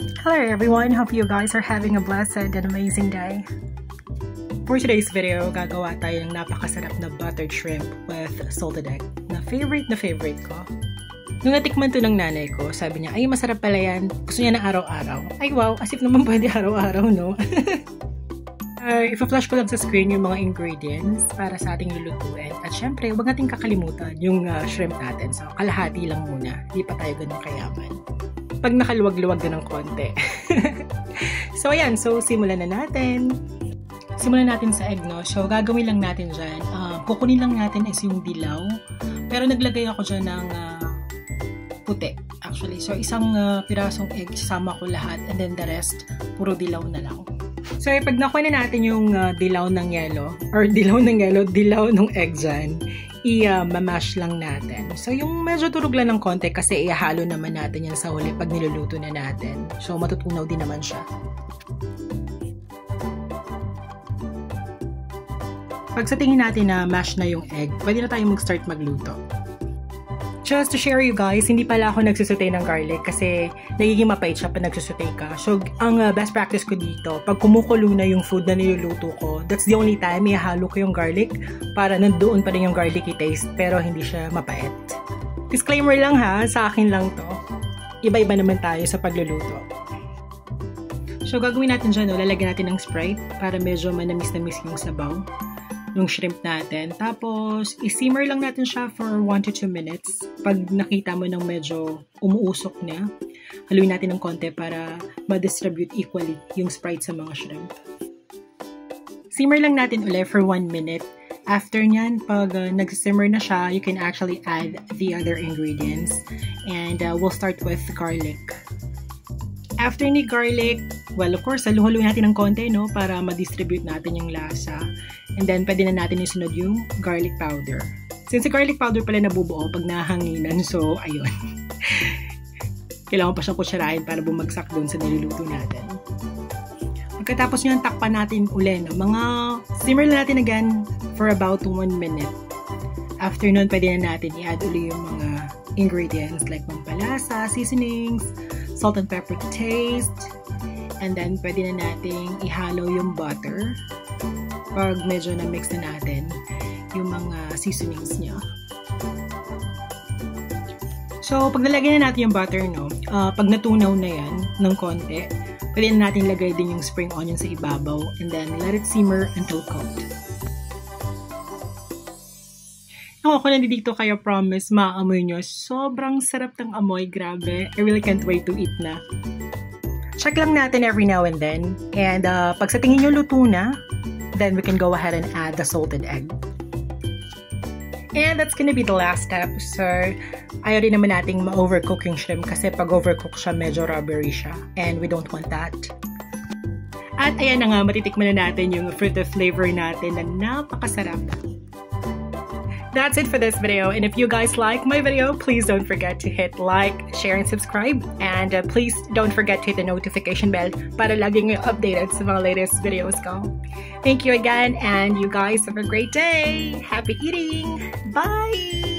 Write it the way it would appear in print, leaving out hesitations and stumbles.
Hello everyone, hope you guys are having a blessed and amazing day. For today's video, gagawa tayo ng napakasarap na buttered shrimp with salted egg na favorite ko. Nung natikman to ng nanay ko, sabi niya, ay masarap pala yan, gusto niya na araw-araw. Ay wow, as if naman pwede araw-araw, no? Ipa-flash ko lang sa screen yung mga ingredients para sa ating lulutuin. At syempre, huwag nating kakalimutan yung shrimp natin. So, kalahati lang muna. Hindi pa tayo ganun kayaman. Pag nakaluwag-luwag na ng konti. So, ayan. So, simulan na natin. Simulan natin sa egg, no? So, gagawin lang natin dyan. Kukunin lang natin is yung dilaw. Pero naglagay ako dyan ng puti, actually. So, isang pirasong egg, sasama ko lahat. And then the rest, puro dilaw na lang. So, pag nakuha na natin yung dilaw ng yellow, or dilaw ng egg dyan, i-mash lang natin. So, yung medyo turog lang ng konti kasi ihalo naman natin yan sa huli pag niluluto na natin. So, matutunaw din naman siya. Pag sa tingin natin na mash na yung egg, pwede na tayong mag-start magluto. Just to share you guys, hindi pala ako nagsusutay ng garlic kasi nagiging mapait siya pag nagsusutay ka. So, ang best practice ko dito, pag kumukulo na yung food na niluluto ko, that's the only time ihalo ko yung garlic para nandoon pa rin yung garlicky taste pero hindi siya mapait. Disclaimer lang ha, sa akin lang to. Iba-iba naman tayo sa pagluluto. So, gagawin natin dyan, no? Lalagyan natin ng Sprite para medyo manamis-namis yung sabaw yung shrimp natin. Tapos, i-simmer lang natin siya for 1 to 2 minutes. Pag nakita mo nang medyo umuusok na, haluin natin ng konti para ma-distribute equally yung Sprite sa mga shrimp. Simmer lang natin ulit for 1 minute. After nyan, pag nag-simmer na siya, you can actually add the other ingredients. And we'll start with garlic. After ni garlic, well, of course, haluin natin ng konti, no? Para ma-distribute natin yung lasa. And then, pwede na natin isunod yung garlic powder. Since yung garlic powder pala nabubuo pag nahanginan, so, ayun. Kailangan pa siyang kutsarahin para bumagsak doon sa niluluto natin. Pagkatapos nyo, takpan natin uli, no? Mga simmer lang natin again for about 1 minute. After nun, pwede na natin i-add uli yung mga ingredients like pampalasa, seasonings, salt and pepper to taste. And then, pwede na nating ihalo yung butter. Pag medyo na-mix na natin yung mga seasonings niya. So, pag nalagyan na natin yung butter, no, pag natunaw na yan ng konti, pwede na natin lagay din yung spring onion sa ibabaw and then let it simmer until cooked. Ako nandito kayo, promise, maamoy nyo. Sobrang sarap ng amoy, grabe. I really can't wait to eat na. Check lang natin every now and then. And pag sa tingin nyo luto na, then we can go ahead and add the salted egg. And that's gonna be the last step. So, ayaw din naman nating ma-overcook yung shrimp kasi pag overcook siya, medyo rubbery siya. And we don't want that. At ayan na nga, matitikman na natin yung fruit of flavor natin na napakasarap. That's it for this video, and if you guys like my video, please don't forget to hit like, share, and subscribe, and please don't forget to hit the notification bell para laging updated sa mga latest videos ko. Thank you again, and you guys have a great day! Happy eating! Bye!